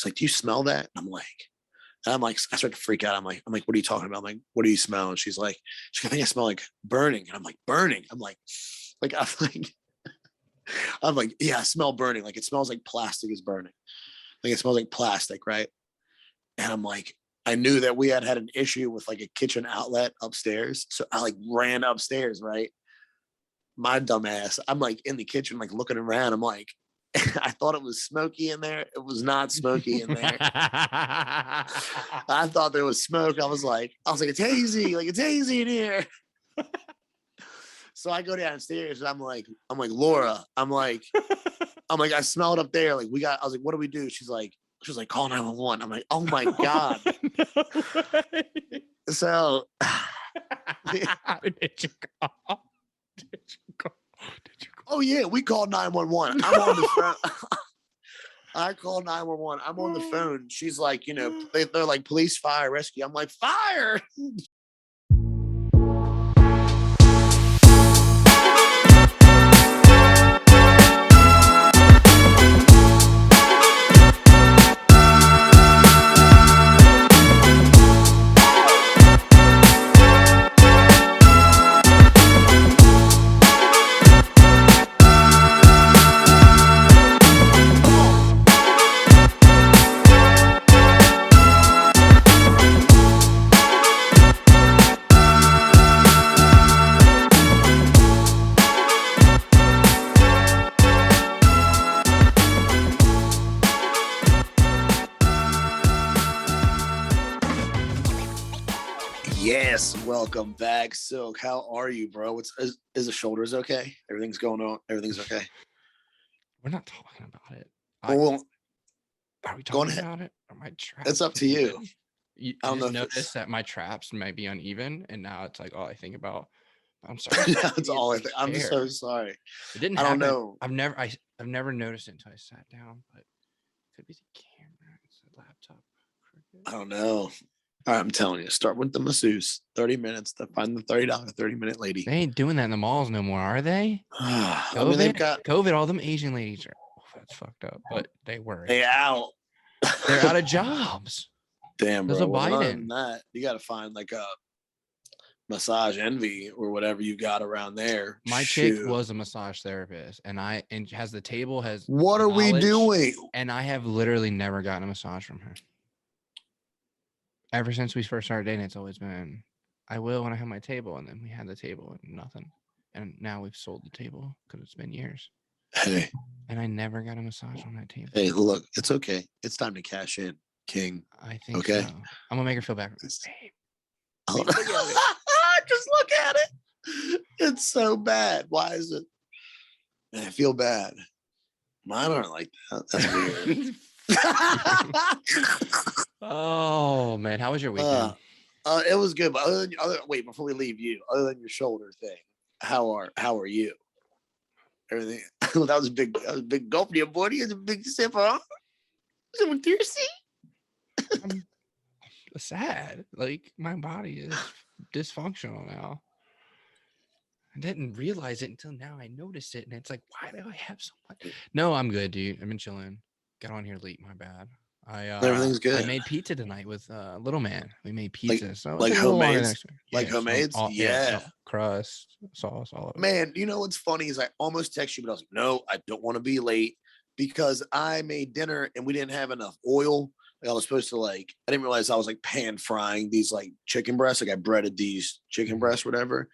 she's like, do you smell that? And I'm like, I start to freak out. I'm like, what are you talking about? I'm like, what do you smell? And she's like, I think I smell like burning. And I'm like, burning. I'm like, yeah, I smell burning. Like it smells like plastic is burning. Like it smells like plastic, right? And I'm like, I knew that we had an issue with like a kitchen outlet upstairs. So I like ran upstairs, right? My dumb ass. I'm like in the kitchen, like looking around. I'm like, I thought it was smoky in there. It was not smoky in there. I thought there was smoke. I was like, it's hazy. Like it's hazy in here. So I go downstairs and I'm like, Laura, I'm like, I smell it up there. Like I was like, what do we do? She's like, call 911. I'm like, oh my God. No way. So how did you call? Oh yeah, we called 911. I'm on the phone. I called 911. I'm on the phone. She's like, they're like police, fire, rescue. I'm like, fire. Yes, welcome back, Silk. How are you, bro? Is the shoulders okay? Everything's going on. Everything's okay. We're not talking about it. Are we talking about it? Or my traps? It's up to you. I don't know. Notice that my traps might be uneven, and now it's like all I think about. I'm sorry. That's all I think. I'm so sorry. It didn't. I don't know. I've never noticed it until I sat down, but it could be the camera. It's the laptop. I don't know. All right, I'm telling you, start with the masseuse. 30 minutes to find the $30 30-minute lady. They ain't doing that in the malls no more, are they? I mean, they've got COVID. All them Asian ladies are. Oh, that's fucked up. But they were. They out. They're out of jobs. Damn, bro. There's a Biden. That, you got to find like a massage envy or whatever you got around there. My chick was a massage therapist, and has the table has. What are we doing? And I have literally never gotten a massage from her. Ever since we first started dating, it's always been, I will when I have my table. And then we had the table and nothing. And now we've sold the table because it's been years. Hey. And I never got a massage on that table. Hey, look, it's okay. It's time to cash in, King. I think okay. So. I'm going to make her feel better. Just look at it. It's so bad. Why is it? Man, I feel bad. Mine aren't like that. That's weird. Oh man, how was your weekend? It was good, but wait, before we leave you, other than your shoulder thing, how are you? Everything that was a big gulp to your body. It's a big sip, huh? Someone thirsty? I'm sad. Like my body is dysfunctional now. I didn't realize it until now. I noticed it, and it's like, why do I have so much? No, I'm good, dude. I've been chilling. Got on here late. My bad. Everything's good. I made pizza tonight with Little Man. We made pizza, like homemades, yeah. Crust, sauce, all of it. Man, you know what's funny is I almost texted you, but I was like, no, I don't want to be late because I made dinner and we didn't have enough oil. Like I was supposed to I didn't realize I was like pan frying these like chicken breasts. Like I breaded these chicken breasts, whatever. And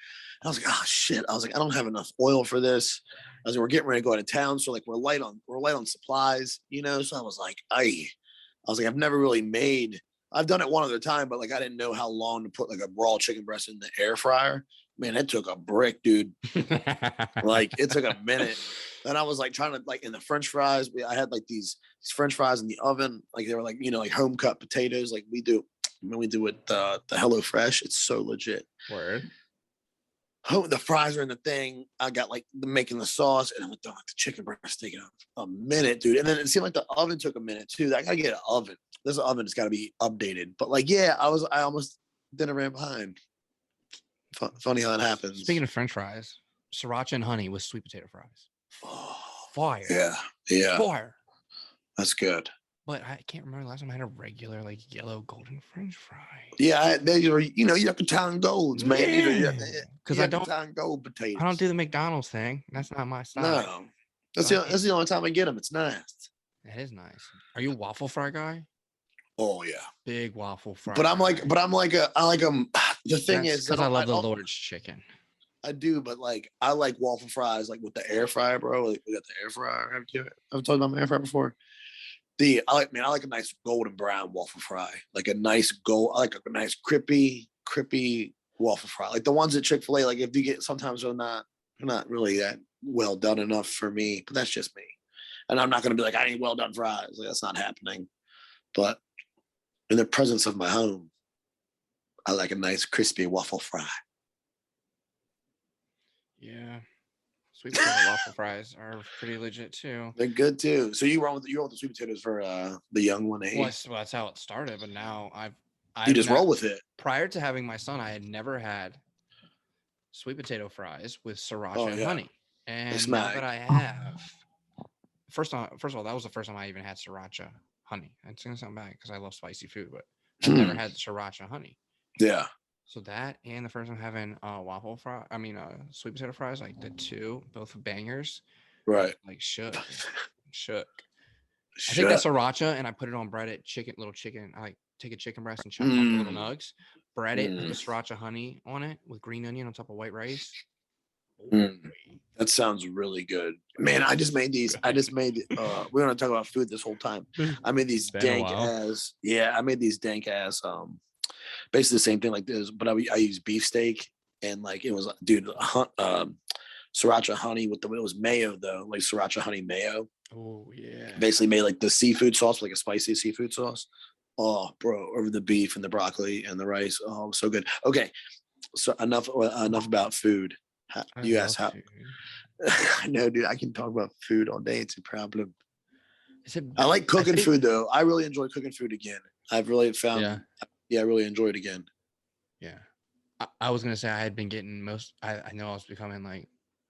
I was like, oh shit. I was like, I don't have enough oil for this. I was like, we're getting ready to go out of town, so like we're light on supplies, So I was like, I've never really made. I've done it one other time, but like I didn't know how long to put like a raw chicken breast in the air fryer. Man, it took a brick, dude. Like it took a minute. Then I was like trying to in the French fries. I had like these French fries in the oven. Like they were like like home cut potatoes. Like we do with the Hello Fresh. It's so legit. Word. Oh, the fries are in the thing. I got making the sauce, and I went down the chicken breast taking a minute, dude. And then it seemed like the oven took a minute too. I gotta get an oven. This oven has got to be updated. But I almost didn't ran behind. Funny how that happens. Speaking of French fries, sriracha and honey with sweet potato fries. Oh, fire! Yeah. Fire. That's good. But I can't remember the last time I had a regular like yellow golden French fry. Yeah, they are, you know, Yucatan golds, man. These are Because Yucatan gold I potatoes. don't do the McDonald's thing. That's not my style. No, that's the only time I get them. It's nice. That is nice. Are you a waffle fry guy? Oh yeah, Big waffle fry. but I'm like, I like them. The thing That's is, because I love the Lord's chicken. I do, but like I like waffle fries like with the air fryer, bro. Like we got the air fryer. I've talked about my air fryer before. I like a nice golden brown waffle fry, like a nice I like a nice crispy waffle fry, like the ones at Chick-fil-A. Like if you get, sometimes they're not really that well done enough for me, but that's just me. And I'm not going to be like, I need well done fries. Like, that's not happening. But in the presence of my home, I like a nice crispy waffle fry. Yeah. Sweet potato waffle fries are pretty legit too. They're good too. So you roll with the sweet potatoes for the young one, eh? Well, that's how it started. But now you just roll with it. Prior to having my son, I had never had sweet potato fries with sriracha and honey. And now that I have, first of all, that was the first time I even had sriracha honey. It's gonna sound bad because I love spicy food, but I've never had sriracha honey. Yeah. So that and the first time having sweet potato fries, like the two, both bangers. Right. Like shook. I take that sriracha and I put it on bread at little chicken. I like take a chicken breast and chop up the little nugs, bread it, put the sriracha honey on it with green onion on top of white rice. That sounds really good, man. I just made these. We're gonna talk about food this whole time. I made these dank ass. Yeah, I made these dank ass. Basically the same thing like this, but I use beefsteak and like it was, dude, sriracha honey with it was mayo though, like sriracha honey mayo. Oh yeah. Basically made like the seafood sauce, like a spicy seafood sauce. Oh, bro, over the beef and the broccoli and the rice. Oh, so good. Okay, so enough about food. You asked how. I know, dude. I can talk about food all day. It's a problem. I like cooking food though. I really enjoy cooking food again. I've really found. Yeah, I really enjoy it again. Yeah, I was gonna say I had been getting I know I was becoming like,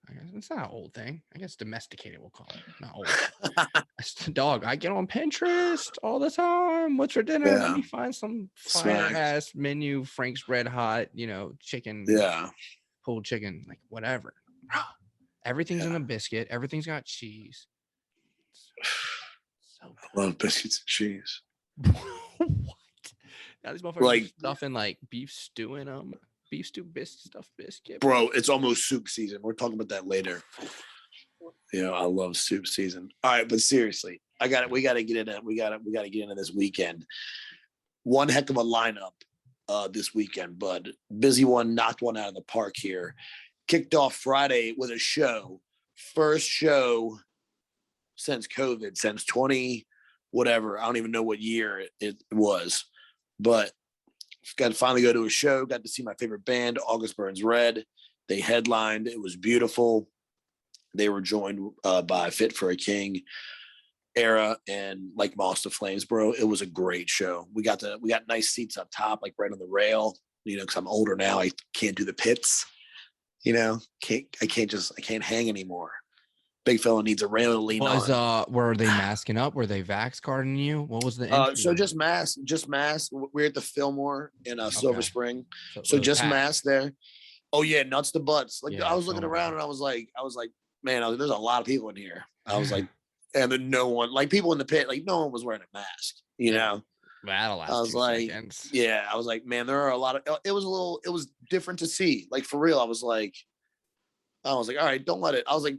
I guess it's not an old thing. I guess domesticated, we'll call it. Not old. Dog, I get on Pinterest all the time. What's for dinner? Let me find some fire ass menu. Frank's Red Hot, chicken. Yeah. Pulled chicken, like whatever. Everything's in a biscuit. Everything's got cheese. So I love biscuits and cheese. What? Now these motherfuckers like stuffing like beef stew in them. Beef stew stuffed biscuit. Bro, it's almost soup season. We're talking about that later. I love soup season. All right, but seriously, we gotta get into get into this weekend. One heck of a lineup this weekend, but busy one, knocked one out of the park here. Kicked off Friday with a show. First show since COVID, since 20 whatever. I don't even know what year it was. But got to finally go to a show, got to see my favorite band, August Burns Red. They headlined. It was beautiful. They were joined by Fit for a King, Era, and like Moss to Flames, bro. It was a great show. We got nice seats up top, like right on the rail, because I'm older now. I can't do the pits, I can't hang anymore. Big fella needs a rail to lean on. Were they masking up? Were they vax carding you? What was the so just mask. We're at the Fillmore in Silver Spring. So just mask there. Oh yeah, nuts to butts. Like I was looking around and I was like, man, there's a lot of people in here. I was like, and then no one, like people in the pit, like no one was wearing a mask, That'll last. I was like, seconds. Yeah, I was like, man, there are a lot of. It was different to see. Like for real, I was like, all right, don't let it. I was like,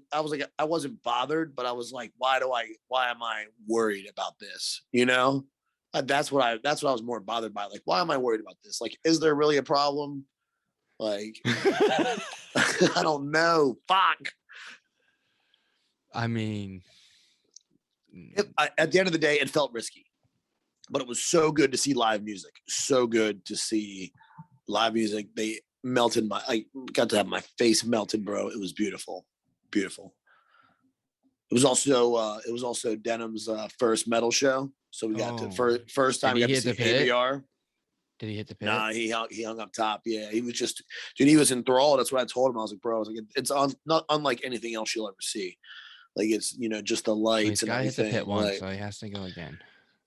I wasn't bothered, but I was like, why am I worried about this? That's what I was more bothered by. Like, why am I worried about this? Like, is there really a problem? Like, I don't know. Fuck. I mean, at the end of the day, it felt risky, but it was so good to see live music. So good to see live music. They melted I got to have my face melted, bro. It was beautiful. Beautiful. It was also Denham's first metal show. So we got to first time we got to see ABR. Did he hit the pit? Nah, he hung up top. Yeah, he was just, dude, he was enthralled. That's what I told him. I was like, bro, I was like, it's not unlike anything else you'll ever see. Like it's, just the lights and everything. He's hit the pit once, so he has to go again.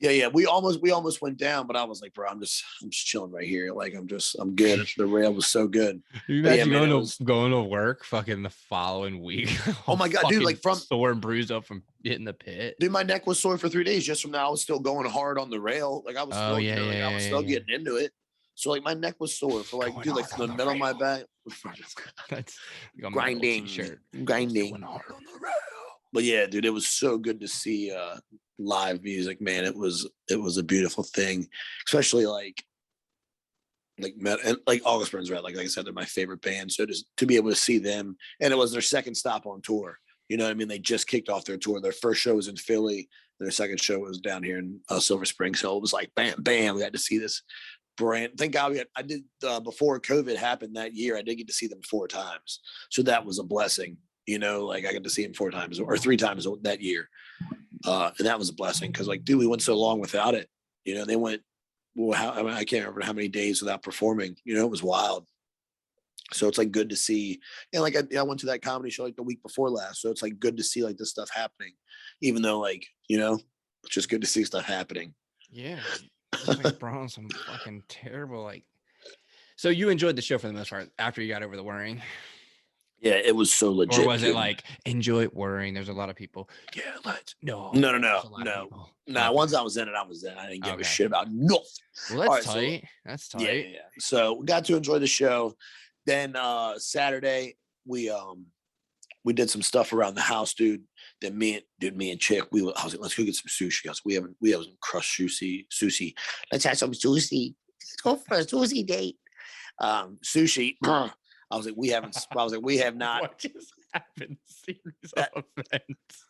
Yeah. We almost went down, but I was like, bro, I'm just chilling right here. Like I'm good. The rail was so good. You But yeah, imagine man, going to work fucking the following week. oh my God, dude, like from sore and bruised up from hitting the pit. Dude, my neck was sore for 3 days. Just from now, I was still going hard on the rail. Like I was still, I was still getting into it. So like my neck was sore for like, dude, like from the middle of my back. That's grinding. Going hard on the rail. But yeah, dude, it was so good to see live music, man. It was a beautiful thing, especially like and like August Burns Red. Like I said, they're my favorite band. So just to be able to see them, and it was their second stop on tour. You know what I mean? They just kicked off their tour. Their first show was in Philly. Their second show was down here in Silver Spring. So it was like, bam, bam. We had to see this brand. Thank God I did before COVID happened that year. I did get to see them 4 times. So that was a blessing. You know, like I got to see them 4 times or 3 times that year. And that was a blessing because like, dude, we went so long without it. You know, they went, I can't remember how many days without performing. You know, it was wild. So it's like good to see. And like I went to that comedy show like the week before last. So it's like good to see like this stuff happening, even though like, you know, it's just good to see stuff happening. Yeah. Like brought on some fucking terrible like. So you enjoyed the show for the most part after you got over the worrying. Yeah, it was so legit. Or was it like enjoy worrying? There's a lot of people. Yeah, No. Once I was in it, I was in. I didn't give a shit about nothing. Well, that's tight. So, that's tight. Yeah. So we got to enjoy the show. Then Saturday we did some stuff around the house, dude. Then me and Chick, I was like, let's go get some sushi. We have some crushed sushi. Let's have some sushi. Let's go for a sushi date. Sushi. I was like, we have not. What just happened? Series of events.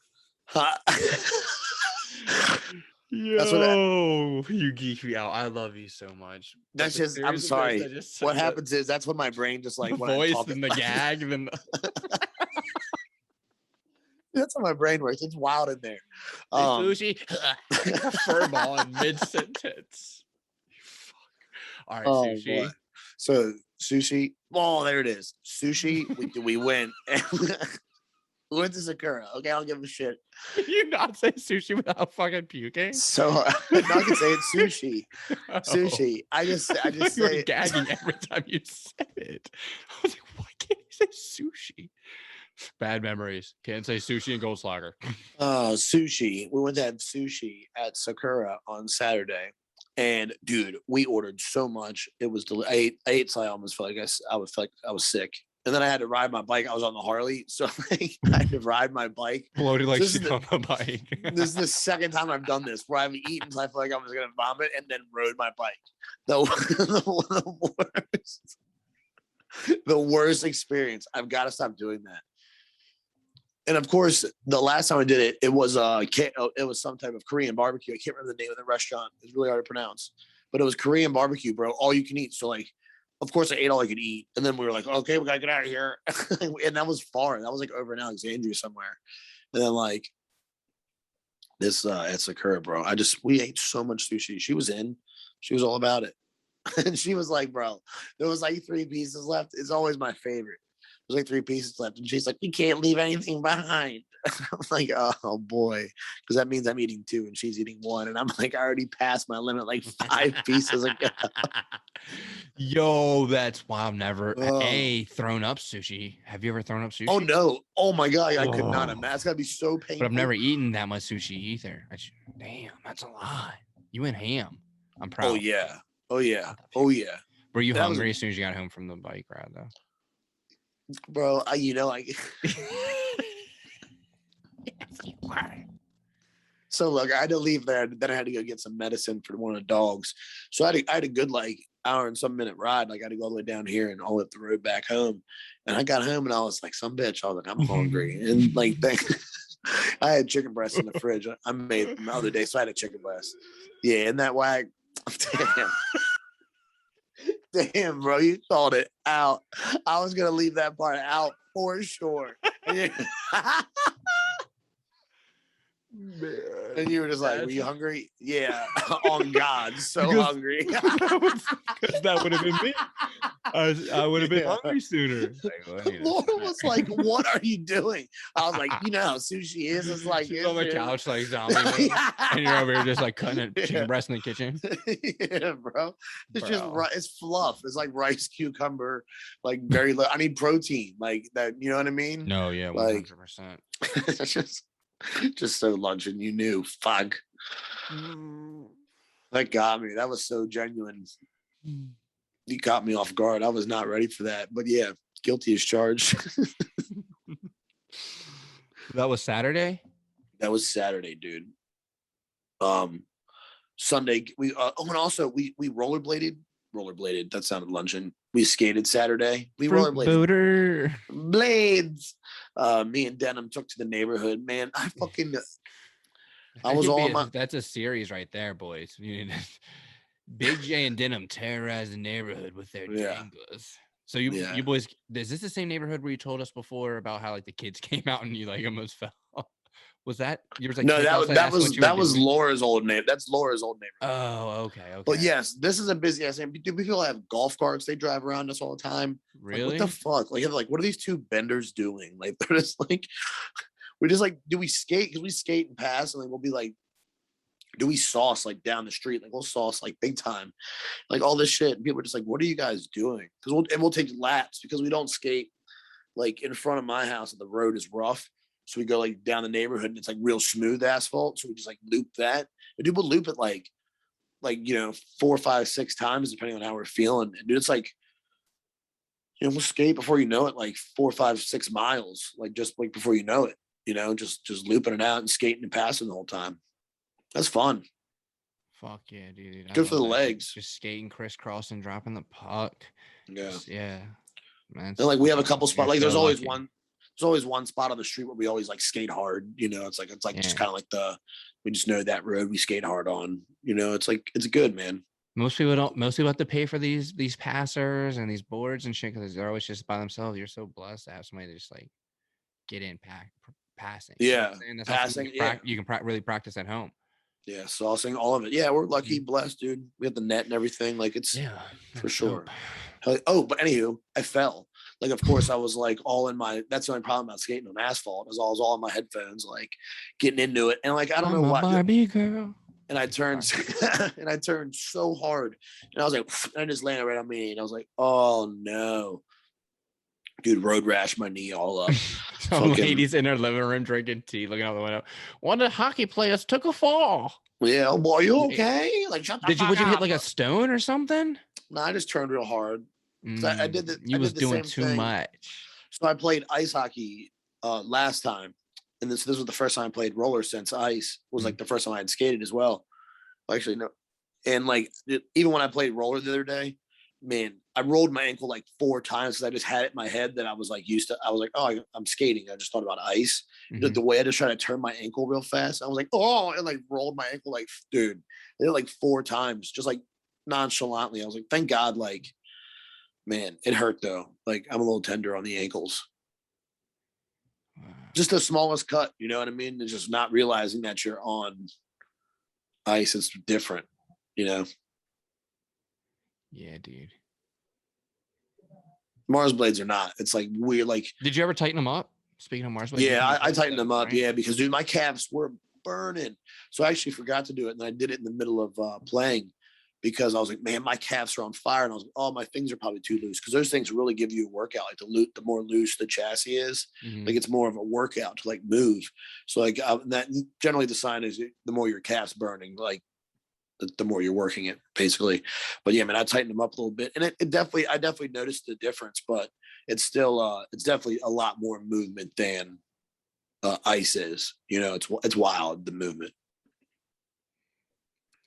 Yo, you geek me out. I love you so much. That's just. I'm sorry. What happens is that's when my brain just like the voice and the gag and that's how my brain works. It's wild in there. Sushi, furball in mid sentence. All right, sushi. Boy. So sushi. Oh, there it is. Sushi. we went. We went to Sakura. Okay, I don't give a shit. Can you not say sushi without fucking puking? So I can say it's sushi. Oh. Sushi. I just you were gagging every time you said it. I was like, why can't you say sushi? Bad memories. Can't say sushi and Goldschlager. Sushi. We went to have sushi at Sakura on Saturday. And dude, we ordered so much. It was I ate till I almost felt like I was sick. And then I had to ride my bike. I was on the Harley, so like, I had to ride my bike. Bloated like shit on the bike. This is the second time I've done this where I've eaten until I feel like I was gonna vomit and then rode my bike. The worst experience. I've got to stop doing that. And of course, the last time I did it, it was some type of Korean barbecue. I can't remember the name of the restaurant. It's really hard to pronounce, but it was Korean barbecue, bro. All you can eat. So like, of course, I ate all I could eat, and then we were like, okay, we gotta get out of here. And that was far. That was like over in Alexandria somewhere. And then like this at Sakura, bro. We ate so much sushi. She was all about it. And she was like, bro, there was like 3 pieces left. It's always my favorite. There's like 3 pieces left. And she's like, we can't leave anything behind. I'm like, oh boy. Because that means I'm eating 2 and she's eating 1. And I'm like, I already passed my limit like 5 pieces ago. Yo, that's why I'm never thrown up sushi. Have you ever thrown up sushi? Oh no. Oh my God. I could not imagine. It's gotta be so painful. But I've never eaten that much sushi either. Damn, that's a lot. You went ham. I'm proud. Oh yeah. Were you hungry as soon as you got home from the bike ride though? Bro, yes, you were. So look, I had to leave there. Then I had to go get some medicine for one of the dogs. So I had a good like hour and some minute ride. Like I had to go all the way down here and all up the road back home. And I got home and I was like, some bitch. I was like, I'm hungry. And like I had chicken breast in the fridge. I made them the other day, so I had a chicken breast. Yeah, and that wag. Damn, bro, you called it out. I was gonna leave that part out for sure. Man. And you were just like, were you hungry? Yeah. On God, so hungry. That would have been me. I would have been Yeah. hungry sooner. Like, well, I need a Laura snack. was like, "What are you doing?" I was like, "You know how sushi is." It's like She's on the dude. couch like zombie mode, and you're over here just like cutting a chicken Yeah. breast in the kitchen. Yeah, bro. It's just Bro. it's fluff. It's like rice, cucumber, like very low. I need protein, like that. You know what I mean? No, yeah, Like 100%. it's just so luncheon. You knew. Fuck. That got me. That was so genuine. You caught me off guard. I was not ready for that. But yeah, guilty as charged. That was Saturday. That was Saturday, dude. Sunday we and also we rollerbladed. That sounded luncheon. We skated Saturday. We rollerbladed. Boater. Blades. Me and Denim took to the neighborhood. Man, I was all my. That's a series right there, boys. Big J and Denim terrorize the neighborhood with their danglers. So you boys, is this the same neighborhood where you told us before about how like the kids came out and you like almost fell? Was that yours? Like No, that was Laura's old name. That's Laura's old neighborhood. Oh, okay. But yes, this is a busy ass neighborhood. Do people have golf carts? They drive around us all the time. Really? Like, what the fuck? Like, what are these two benders doing? Like, they're just like, we're just like, do we skate? Because we skate and pass, and then we'll be like, do we sauce like down the street? Like, we'll sauce like big time, like all this shit. And people are just like, what are you guys doing? Because we'll take laps because we don't skate like in front of my house. And the road is rough. So we go like down the neighborhood and it's like real smooth asphalt. So we just like loop that. And people loop it like 4, 5, 6 times, depending on how we're feeling. And dude, it's like, we'll skate before you know it, like 4, 5, 6 miles, like just like before you know it, just looping it out and skating and passing the whole time. That's fun. Fuck yeah, dude. Good for the legs. Just skating, crisscrossing, dropping the puck. Yeah. Yeah. Man, and like we have a couple spots. Like there's always lucky. one. There's always one spot on the street where we always like skate hard. It's like just kind of like we just know that road we skate hard on. It's like it's good, man. Most people have to pay for these passers and these boards and shit because they're always just by themselves. You're so blessed to have somebody to just like get in passing. Yeah, and passing. You can really practice at home. Yeah, saucing, all of it. Yeah, we're lucky, blessed, dude. We have the net and everything. Like it's for sure. Oh, but anywho, I fell. Like, of course, I was like all in my. That's the only problem about skating on asphalt is I was all in my headphones, like getting into it, and like I don't know why. Barbie girl. And I turned, so hard, and I was like, and I just landed right on me, and I was like, oh no, dude, road rash my knee all up. Some ladies in her living room drinking tea, looking out the window. One of the hockey players took a fall. Yeah, oh boy, you okay? Like, shut the fuck up. Would you hit like a stone or something? No, I just turned real hard. I did the. You was doing too much. So I played ice hockey last time, and this was the first time I played roller since ice was like the first time I had skated as well. Actually, no, and like even when I played roller the other day, man, I rolled my ankle like 4 times because I just had it in my head that I was like used to. I was like, oh, I'm skating. I just thought about ice. The way I just tried to turn my ankle real fast, I was like, oh, and like rolled my ankle like, dude, I did it like 4 times, just like nonchalantly. I was like, thank God, like. Man, it hurt though. Like I'm a little tender on the ankles. Just the smallest cut, you know what I mean? It's just not realizing that you're on ice. It's different, Yeah, dude. Mars blades are not. It's like weird. Like, did you ever tighten them up? Speaking of Mars blades, yeah, I tightened them up. Right? Yeah, because dude, my calves were burning. So I actually forgot to do it, and I did it in the middle of playing. Because I was like, man, my calves are on fire. And I was like, oh, my things are probably too loose. Because those things really give you a workout. Like the more loose the chassis is, like it's more of a workout to like move. So like that generally the sign is the more your calf's burning, like the more you're working it basically. But yeah, man, I tightened them up a little bit. And I definitely noticed the difference, but it's still, it's definitely a lot more movement than ice is. It's wild, the movement.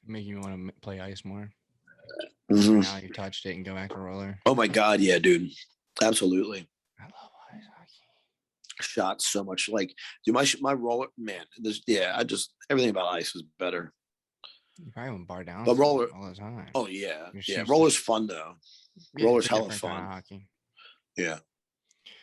Make you want to play ice more. Mm-hmm. Now you touched it and go back to roller. Oh my God, yeah, dude, absolutely. I love ice hockey. Shot so much, like, dude, my roller, man. Everything about ice was better. You probably went bar down, but roller all the time. Oh yeah, yeah. Roller's fun though. Roller's hella fun. Kind of hockey. Yeah,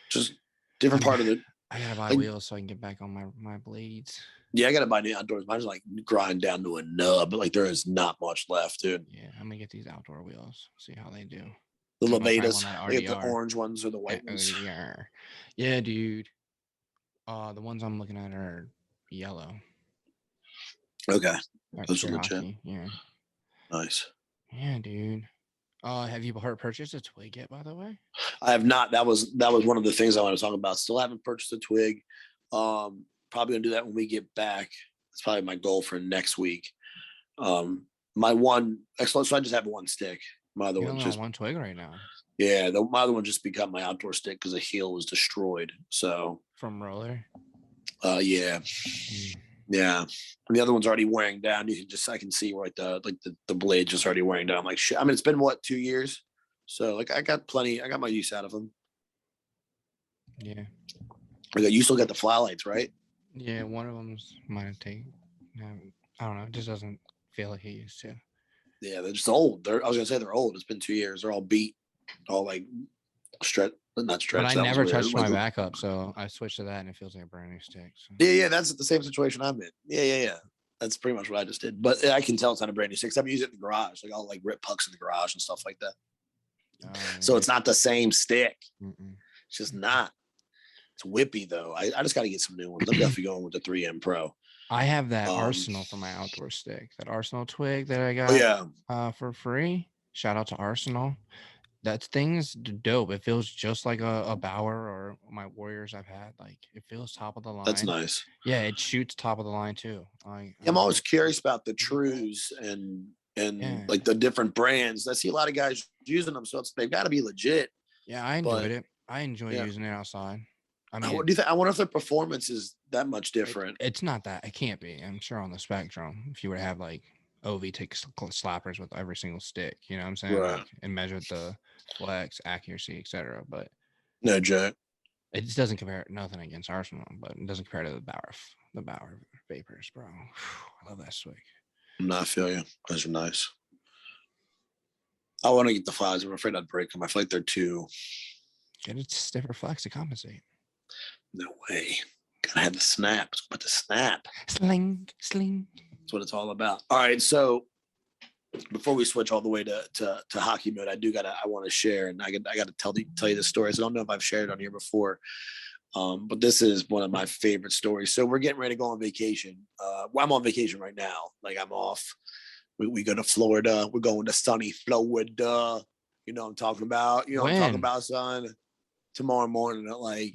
just different part of the. I gotta buy wheels so I can get back on my blades. Yeah, I gotta buy new outdoors. Mine's like grind down to a nub, but like there is not much left, dude. Yeah, I'm gonna get these outdoor wheels. See how they do. The I'm gonna try Levatas, one at like the RDR. orange ones or the white ones. ODR. Yeah, dude. The ones I'm looking at are yellow. Okay, At those are Pure legit. Hockey. Yeah. Nice. Yeah, dude. Have you purchased a twig yet, by the way? I have not. That was one of the things I want to talk about. Still haven't purchased a twig. Probably gonna do that when we get back. It's probably my goal for next week. My one excellent. So I just have one stick. My other You're one only just on one twig right now. yeah. My other one just become my outdoor stick because the heel was destroyed. So From roller. yeah. Mm. Yeah. And the other one's already wearing down. I can see right the blade just already wearing down. I'm like shit. I mean, it's been what, 2 years? So like I got my use out of them. Yeah. Like you still got the floodlights, right? Yeah, one of them's might take. I don't know. It just doesn't feel like it used to. Yeah, they're just old. I was gonna say they're old. It's been 2 years. They're all beat, all like not stretched. But I That was never weird. touched Like, my backup, so I switched to that, and it feels like a brand new stick. So. yeah. That's the same situation I'm in. Yeah. That's pretty much what I just did. But I can tell it's not a brand new stick. I'm using it in the garage. Like I'll like rip pucks in the garage and stuff like that. So it's not the same stick. Mm-mm. It's just not. It's whippy though. I just got to get some new ones. I'm definitely going with the 3M Pro. I have that Arsenal for my outdoor stick. That Arsenal twig that I got for free. Shout out to Arsenal. That thing's dope. It feels just like a Bauer or my Warriors I've had. Like it feels top of the line. That's nice. Yeah, it shoots top of the line too. I'm always curious about the Trues and like the different brands. I see a lot of guys using them, so they've got to be legit. Yeah, I enjoyed it. I enjoy using it outside. I mean, what do you think? I wonder if the performance is that much different. It's not that. It can't be. I'm sure on the spectrum, if you were to have like OV take slappers with every single stick, you know what I'm saying? Right. Like, and measure the flex, accuracy, etc. But no joke. It just doesn't compare. Nothing against Arsenal, but it doesn't compare to the Bauer Vapors, bro. I love that swig. I feel you. Those are nice. I want to get the flies. I'm afraid I'd break them. I feel like they're too. Get a stiffer flex to compensate. No way. Gotta have the snap. It's about the snap. Sling. That's what it's all about. All right. So before we switch all the way to hockey mode, I want to share, and I got to tell you this story. So I don't know if I've shared it on here before. But this is one of my favorite stories. So we're getting ready to go on vacation. Well, I'm on vacation right now. Like I'm off. We go to Florida. We're going to sunny Florida. You know what I'm talking about. You know what I'm talking about, son. Tomorrow morning at like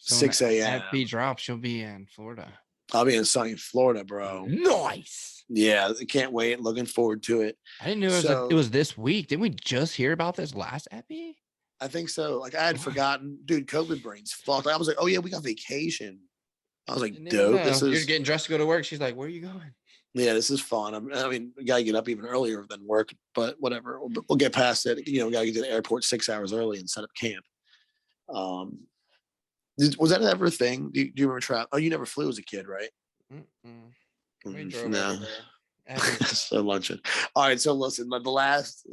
6 a.m. FB drops, you'll be in Florida. I'll be in sunny Florida, bro. Nice. Yeah, can't wait. Looking forward to it. I didn't know it was this week. Didn't we just hear about this last epi? I think so. Like I had forgotten, dude. COVID brain's fucked. I was like, oh yeah, we got vacation. I was like, dope. You're getting dressed to go to work. She's like, where are you going? Yeah, this is fun. I mean, we gotta get up even earlier than work, but whatever. We'll get past it. You know, we gotta get to the airport 6 hours early and set up camp. Was that ever a thing? Do you remember travel? Oh, you never flew as a kid, right? We drove no. everywhere. So luncheon. All right. So listen, one of the last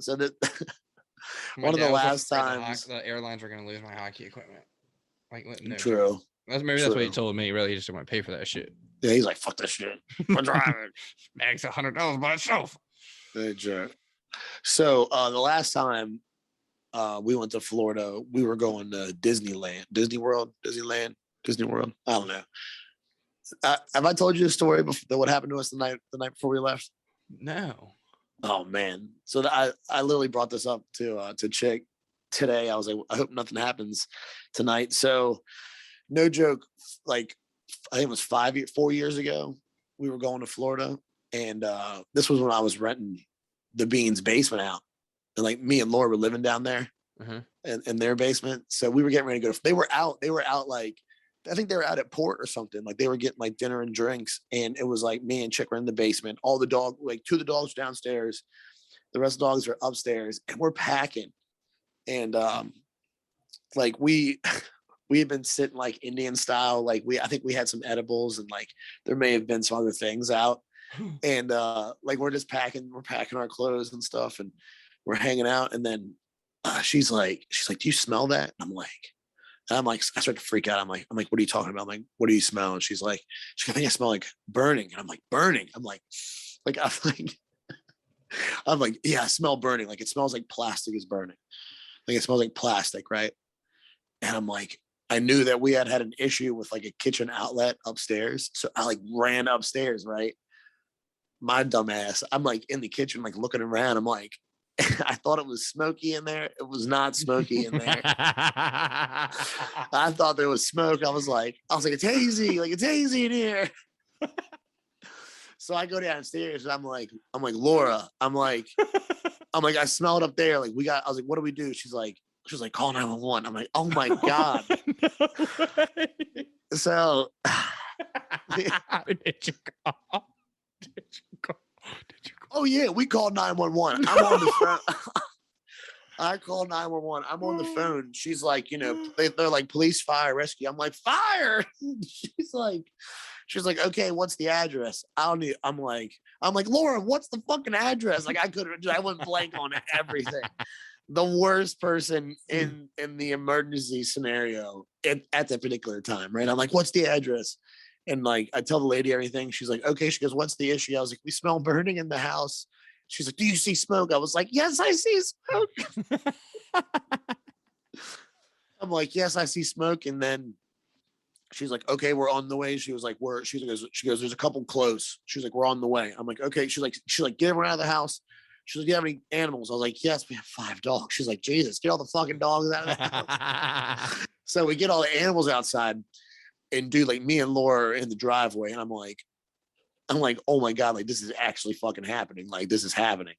times the airlines were going to lose my hockey equipment. Like, no, true. That's what he told me. Really, he just didn't want to pay for that shit. Yeah, he's like, fuck that shit. I'm driving. Bag's $100 by itself. So the last time we went to Florida, we were going to Disneyland, Disney World. I don't know. Have I told you the story before, what happened to us the night before we left? No. Oh man. So I literally brought this up to Chick today. I was like, I hope nothing happens tonight. So no joke, like I think it was 4 years ago, we were going to Florida, and this was when I was renting the Beans basement out, and like me and Laura were living down there in their basement. So we were getting ready to go. They were out like, I think they were out at port or something. Like they were getting like dinner and drinks, and it was like me and Chick were in the basement. All the dog, like two of the dogs downstairs, the rest of the dogs are upstairs, and we're packing. And like we had been sitting like Indian style. Like I think we had some edibles, and like there may have been some other things out. And like we're packing our clothes and stuff, and we're hanging out. And then she's like, do you smell that? And I'm like, I start to freak out. I'm like, what are you talking about? I'm like, what do you smell? And she's like, I think I smell like burning. And I'm like, burning. I'm like, yeah, I smell burning. Like it smells like plastic is burning. Like it smells like plastic, right? And I'm like, I knew that we had an issue with like a kitchen outlet upstairs. So I like ran upstairs, right? My dumb ass. I'm like in the kitchen, like looking around. I'm like, I thought it was smoky in there. It was not smoky in there. I thought there was smoke. I was like, it's hazy. Like it's hazy in here. So I go downstairs and I'm like, Laura, I smell it up there. Like I was like, what do we do? She's like, call 911. I'm like, oh my God. No way. So How did you call? Did you call? oh yeah, we called 911. I'm on the phone. I called 911. I'm on the phone. She's like, they're like police, fire, rescue. I'm like, fire. She's like, okay, what's the address? I'm like, Laura, what's the fucking address? Like I went blank on everything. The worst person in the emergency scenario at that particular time, right? I'm like, what's the address? And like, I tell the lady everything. She's like, okay. She goes, what's the issue? I was like, we smell burning in the house. She's like, do you see smoke? I was like, yes, I see smoke. I'm like, yes, I see smoke. And then she's like, okay, we're on the way. She was like, she goes, there's a couple close. She's like, we're on the way. I'm like, okay. She's like, get everyone out of the house. She's like, do you have any animals? I was like, yes, we have 5 dogs. She's like, Jesus, get all the fucking dogs out of the house. So we get all the animals outside, and dude, like me and Laura are in the driveway, and I'm like, oh my God, like this is actually fucking happening. Like this is happening.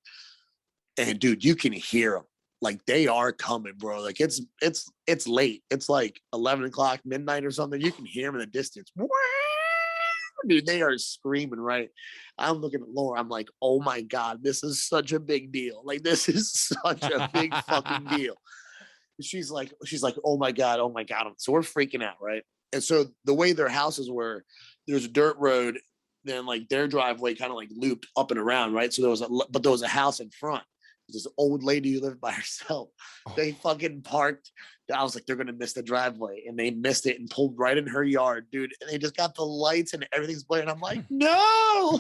And dude, you can hear them. Like they are coming, bro. Like it's late. It's like 11 o'clock, midnight or something. You can hear them in the distance. Dude, they are screaming, right? I'm looking at Laura. I'm like, oh my God, this is such a big deal. Like, this is such a big fucking deal. She's like, oh my God, oh my God. So we're freaking out, right? And so the way their houses were, there's a dirt road, then like their driveway kind of like looped up and around, right? So there was a house in front. This old lady who lived by herself. They fucking parked. I was like, they're gonna miss the driveway, and they missed it and pulled right in her yard, dude. And they just got the lights and everything's blaring. I'm like, no.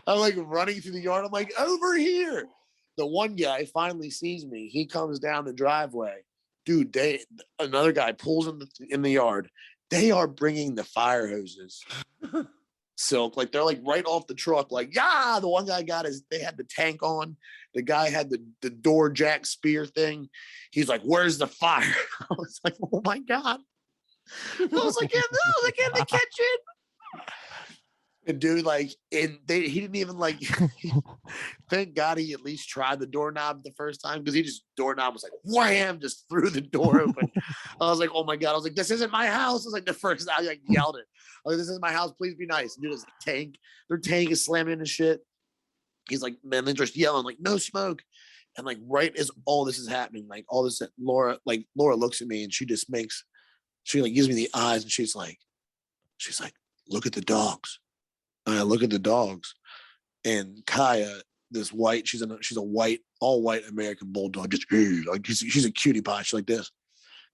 I'm like running through the yard. I'm like, over here. The one guy finally sees me. He comes down the driveway, dude. Another guy pulls in the yard. They are bringing the fire hoses. Silk, like they're like right off the truck, like, yeah. The one guy they had the tank on. The guy had the door jack spear thing. He's like, where's the fire? I was like, oh my God. I was like, in the kitchen. And dude, like, he didn't even like, thank God he at least tried the doorknob the first time, because doorknob was like, wham, just threw the door open. I was like, oh my God. I was like, this isn't my house. It was like the first, I like yelled it. I was like, this isn't my house. Please be nice. And dude, it's like their tank is slamming into shit. He's like, man, they're just yelling, like, no smoke. And like, right as all this is happening, like all this, Laura looks at me and she like gives me the eyes, and she's like, look at the dogs. And I look at the dogs, and Kaya, this white, she's a white, all white American bulldog, just like she's a cutie pie. She's like this,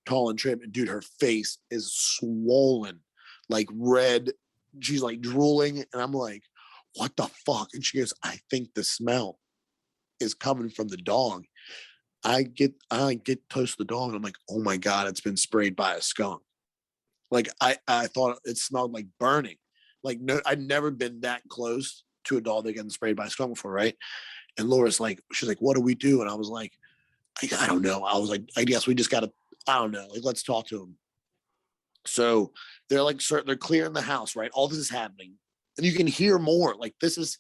tall and trim, and dude, her face is swollen, like red. She's like drooling, and I'm like, what the fuck? And she goes, I think the smell is coming from the dog. I get close to the dog, and I'm like, oh my God, it's been sprayed by a skunk. Like I thought it smelled like burning. Like, no, I'd never been that close to a dog that getting sprayed by a skunk before, right? And Laura's like, she's like, what do we do? And I was like, I don't know. I was like, I guess we just gotta, I don't know. Like, let's talk to him. So they're like, they're clearing the house, right? All this is happening. And you can hear more. Like there's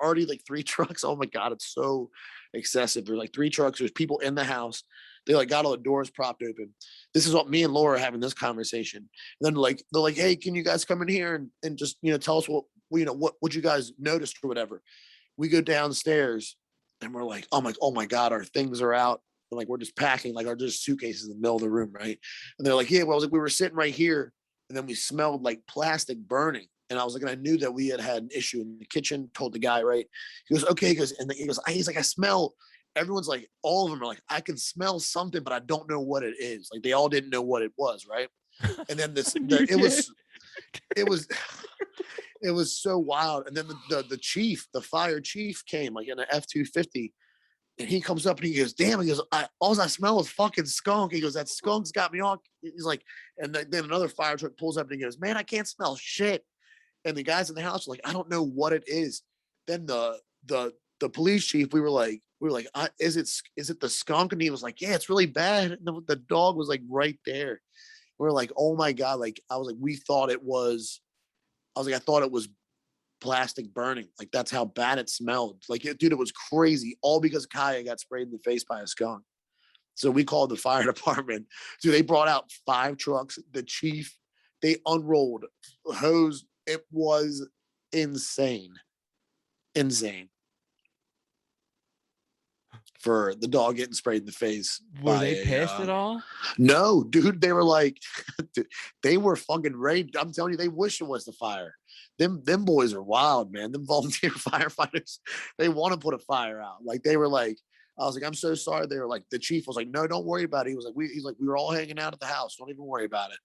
already like 3 trucks. Oh my God, it's so excessive. There's like 3 trucks. There's people in the house. They like got all the doors propped open. This is what me and Laura are having this conversation. And then they're like, hey, can you guys come in here and just, tell us what you guys noticed or whatever. We go downstairs and we're like, oh my God, our things are out. And like, we're just packing like our just suitcases in the middle of the room. Right. And they're like, yeah, well, I was like, we were sitting right here, and then we smelled like plastic burning. And I was like, and I knew that we had an issue in the kitchen, told the guy, right. He goes, okay. He's like, I smell. Everyone's like, all of them are like, I can smell something, but I don't know what it is. Like they all didn't know what it was, right? And then it was so wild. And then the chief, the fire chief came like in an F-250, And he comes up and he goes, damn, he goes, all I smell is fucking skunk. He goes, that skunk's got me on. He's like, and then another fire truck pulls up and he goes, man, I can't smell shit. And the guys in the house are like, I don't know what it is. Then the police chief, we were like, is it the skunk? And he was like, yeah, it's really bad. And the dog was like right there. We are like, oh my God. Like, I was like, I thought it was plastic burning. Like, that's how bad it smelled. Like, dude, it was crazy. All because Kaya got sprayed in the face by a skunk. So we called the fire department. Dude, they brought out 5 trucks. The chief, they unrolled hose. It was insane. For the dog getting sprayed in the face. Were they pissed at all? No, dude. They were like, they were fucking ready. I'm telling you, they wish it was the fire. Them boys are wild, man. Them volunteer firefighters, they want to put a fire out. Like, they were like, I was like, I'm so sorry. They were like, the chief was like, no, don't worry about it. He was like, we were all hanging out at the house. Don't even worry about it.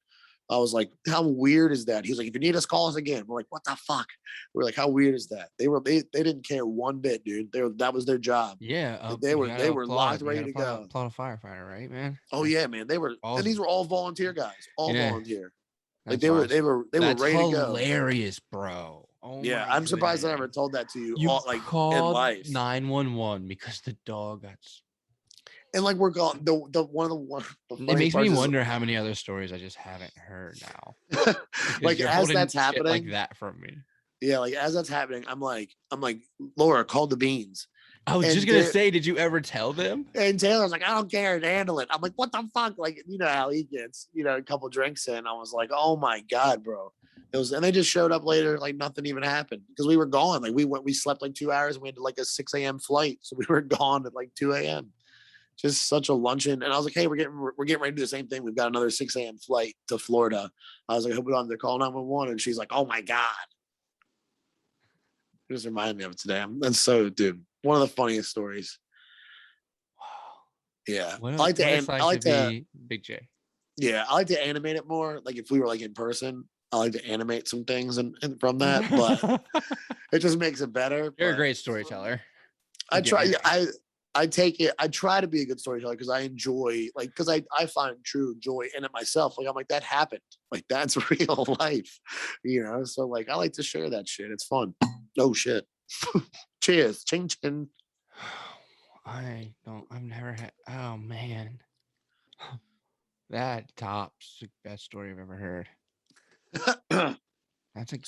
I was like, how weird is that? He was like, if you need us, call us again. We're like, what the fuck? We're like, how weird is that? They didn't care one bit, dude. That was their job. Yeah. They were locked, ready to go. Applaud a firefighter, right, man? Oh yeah, man. They were, and these were all volunteer guys, volunteer. Like, they were ready to go. Hilarious, bro. Oh yeah, I'm surprised I never told that to you. Like, called in life. 911 because the dog got. And like, we're gone. The it makes me wonder how many other stories I just haven't heard now. Like, as that's happening, like that from me. Yeah, like, as that's happening, I'm like, Laura, call the beans. I was just gonna say, did you ever tell them? And Taylor's like, I don't care, to handle it. I'm like, what the fuck? Like, you know how he gets, a couple drinks in. I was like, oh my God, bro. And they just showed up later, like nothing even happened because we were gone. Like, we slept like 2 hours and we had like a 6 a.m. flight, so we were gone at like 2 a.m. Just such a luncheon. And I was like, hey, we're getting ready to do the same thing. We've got another 6 a.m. flight to Florida. I was like, I hope we don't have to call 911. And she's like, oh my God. It just reminded me of it today. That's so, dude, one of the funniest stories. Wow. Yeah. I like to Big J. Yeah. I like to animate it more. Like, if we were like in person, I like to animate some things and from that, but it just makes it better. You're a great storyteller. I try. I take it. I try to be a good storyteller because I enjoy, like, because I find true joy in it myself. Like, I'm like, that happened. Like, that's real life, So like, I like to share that shit. It's fun. Oh shit. Cheers. Ching chin. I've never had. Oh man, that tops the best story I've ever heard. That's a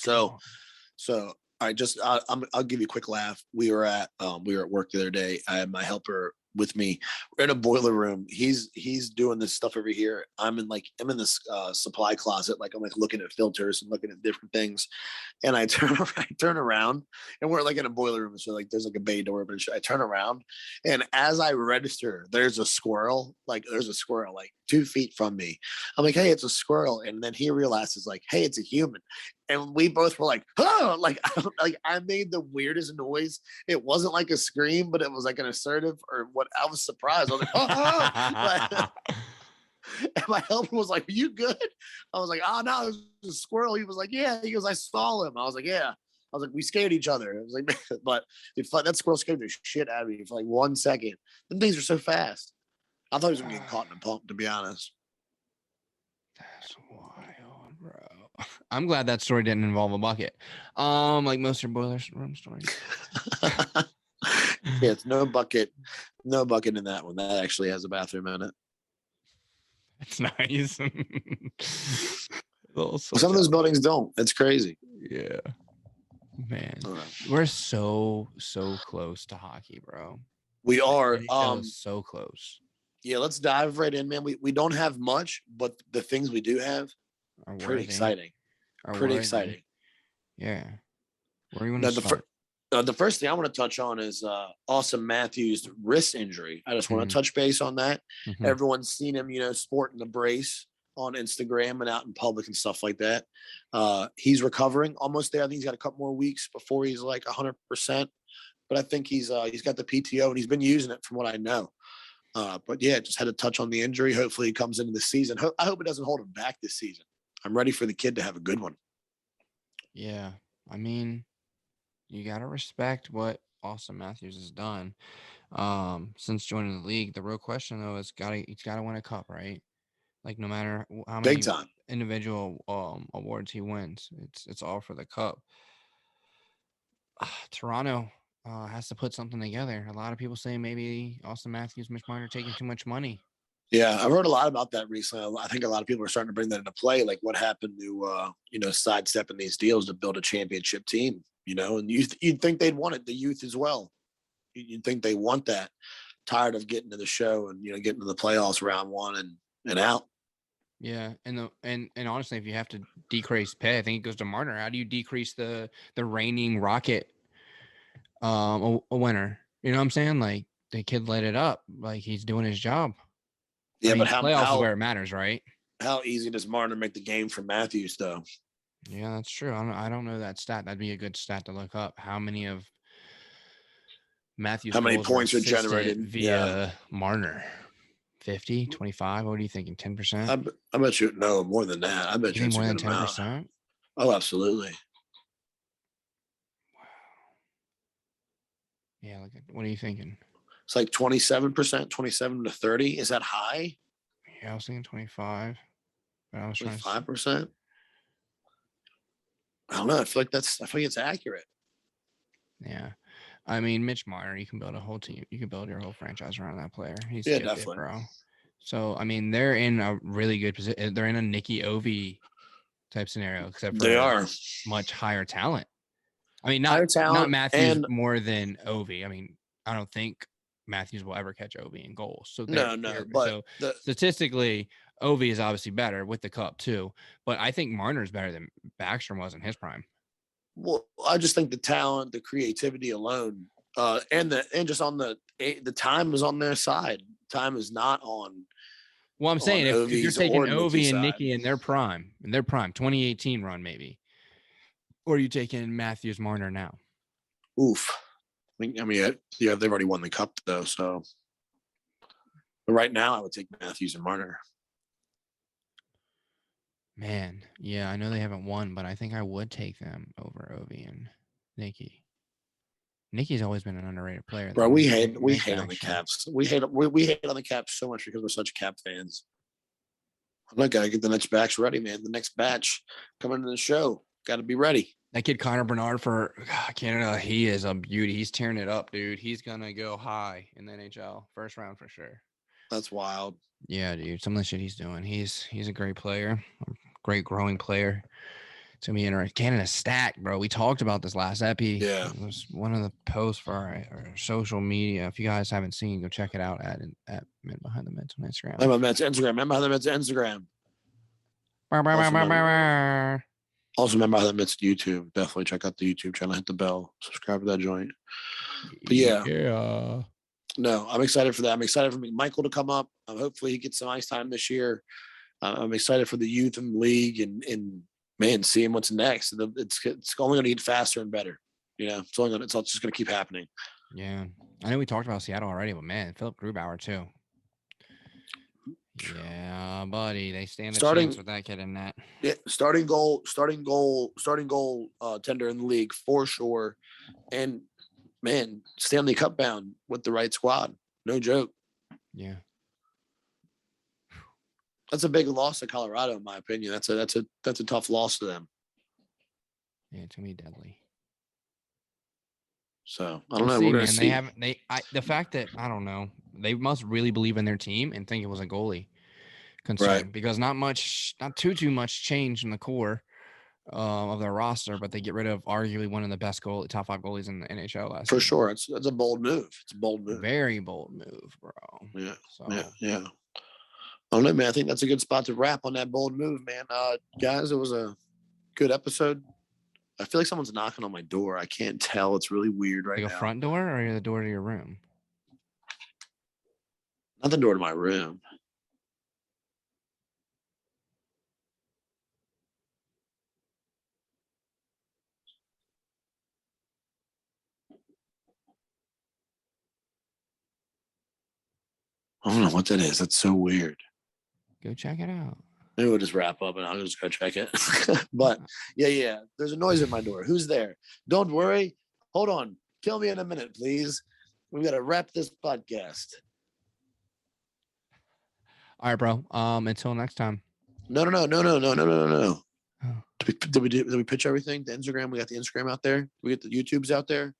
so. I'll give you a quick laugh. We were at work the other day. I had my helper with me. We're in a boiler room. He's doing this stuff over here. I'm in this supply closet. Like, I'm like looking at filters and looking at different things. And I turn around, and we're like in a boiler room. So like, there's like a bay door, but I turn around, and as I register, there's a squirrel like 2 feet from me. I'm like, hey, it's a squirrel. And then he realizes like, hey, it's a human. And we both were like, oh, like I made the weirdest noise. It wasn't like a scream, but it was like an assertive or what. I was surprised. I was like, oh. And my helper was like, are you good? I was like, oh, no, it was a squirrel. He was like, yeah. He goes, I saw him. I was like, yeah. I was like, we scared each other. I was like, but that squirrel scared the shit out of me for like 1 second. Them things are so fast. I thought he was going to get caught in a pump, to be honest. That's wild, bro. I'm glad that story didn't involve a bucket. Like most of your boiler room stories. Yeah, it's no bucket in that one. That actually has a bathroom in it. It's nice. Some of those buildings don't. It's crazy. Yeah, man. We're so close to hockey, bro. We are. So close. Yeah, let's dive right in, man. We don't have much, but the things we do have are pretty exciting. Exciting. Yeah. Where do you want to start? The first thing I want to touch on is Austin Matthews' wrist injury. I just want to touch base on that. Mm-hmm. Everyone's seen him, sporting the brace on Instagram and out in public and stuff like that. He's recovering, almost there. I think he's got a couple more weeks before he's like 100%. But I think he's got the PTO and he's been using it from what I know. But yeah, just had to touch on the injury. Hopefully he comes into the season. I hope it doesn't hold him back this season. I'm ready for the kid to have a good one. Yeah. I mean, you got to respect what Austin Matthews has done. since joining the league. The real question though is he's gotta win a cup, right? Like no matter how Big many time. individual awards he wins, it's all for the cup. Toronto has to put something together. A lot of people say maybe Austin Matthews, Mitch Marner taking too much money. Yeah, I've heard a lot about that recently. I think a lot of people are starting to bring that into play. Like what happened to, sidestepping these deals to build a championship team, and you'd think they'd want it, the youth as well. You'd think they want that. Tired of getting to the show and, getting to the playoffs round one and out. Yeah, and honestly, if you have to decrease pay, I think it goes to Marner. How do you decrease the reigning Rocket a winner? You know what I'm saying? Like the kid let it up, like he's doing his job. Yeah, I mean, but how playoffs is where it matters, right? How easy does Marner make the game for Matthews though? Yeah, that's true. I don't know that stat. That'd be a good stat to look up. How many of Matthews' How many goals were points are assisted generated? Yeah. via Marner? 50, 25? What are you thinking? 10%? I bet you no more than that. I bet You you think it's a more than good amount. 10%? Oh, absolutely. Wow. Yeah, what are you thinking? It's like 27%, 27 to 30. Is that high? Yeah, I was thinking 25. But I was trying to 25%. I don't know. I feel like it's accurate. Yeah. I mean, Mitch Marner, you can build a whole team. You can build your whole franchise around that player. He's Yeah, gifted, definitely. bro. So, I mean, they're in a really good position. They're in a Nicky Ovi type scenario, except for They are much higher talent. I mean, higher not talent Matthews and more than Ovi. I mean, I don't think Matthews will ever catch Ovi in goals. So but so statistically, Ovi is obviously better with the cup too. But I think Marner's better than Backstrom was in his prime. well, I just think the talent, the creativity alone, and just on the time is on their side. Time is not on. Well, I'm saying if you're Ovi's taking or Ovi and side. Nicky in their prime, 2018 run maybe, or are you taking Matthews Marner now? Oof. I mean, yeah, they've already won the cup though. So, but right now, I would take Matthews and Marner. Man, yeah, I know they haven't won, but I think I would take them over Ovi and Nicky. Nicky's always been an underrated player. Bro, Though. we hate on the Caps. We hate on the Caps so much because we're such Cap fans. I'm not gonna get the next batch ready, man. The next batch coming to the show, got to be ready. That kid Connor Bernard for Canada, he is a beauty. He's tearing it up, dude. He's gonna go high in the NHL first round for sure. That's wild. Yeah, dude. Some of the shit he's doing. He's a great player, a great growing player. It's gonna be interesting. Canada stacked, bro. We talked about this last epi. Yeah, it was one of the posts for our social media. If you guys haven't seen, go check it out at Men Behind the Mitts on Instagram. I'm on Mets Instagram. Remember how the Mets Instagram. Also, remember how the Mets YouTube. Definitely check out the YouTube channel. Hit the bell. Subscribe to that joint. But yeah. No, I'm excited for that. I'm excited for Michael to come up. Hopefully, he gets some ice time this year. I'm excited for the youth in the league and man, seeing what's next. It's only going to get faster and better. It's just going to keep happening. Yeah, I know we talked about Seattle already, but man, Philip Grubauer too. Yeah, buddy, they stand a chance with that kid in net. Yeah, starting goal tender in the league for sure, and man, Stanley Cup bound with the right squad. No joke. Yeah. That's a big loss to Colorado, in my opinion. That's a tough loss to them. Yeah, it's gonna be deadly. So I don't know. We're gonna see. The fact that I don't know, they must really believe in their team and think it was a goalie concern, right? Because not too much change in the core of their roster, but they get rid of arguably one of the best top 5 goalies in the NHL last for season. sure. It's a bold move. It's a bold move. Very bold move, bro. Yeah. So. Yeah. I don't know, man. I think that's a good spot to wrap on that bold move, man. Guys, it was a good episode. I feel like someone's knocking on my door. I can't tell. It's really weird right now. Like a front door or the door to your room? Not the door to my room. I don't know what that is. That's so weird. Go check it out. Maybe we'll just wrap up and I'll just go check it. But yeah. There's a noise at my door. Who's there? Don't worry. Hold on. Kill me in a minute, please. We got to wrap this podcast. All right, bro. Until next time. No. Oh. Did we pitch everything? The Instagram, we got the Instagram out there. We get the YouTubes out there.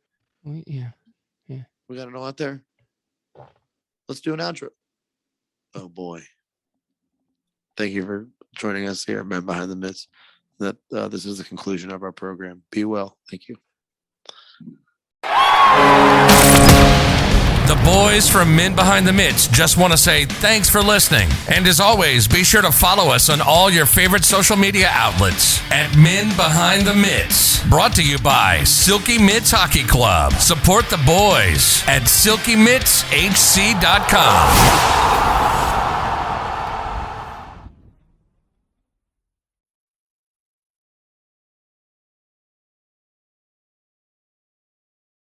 Yeah. We got it all out there. Let's do an outro. Oh boy. Thank you for joining us here, Man Behind the Mitts. That this is the conclusion of our program. Be well. Thank you. The boys from Men Behind the Mitts just want to say thanks for listening. And as always, be sure to follow us on all your favorite social media outlets at Men Behind the Mitts. Brought to you by Silky Mitts Hockey Club. Support the boys at silkymittshc.com.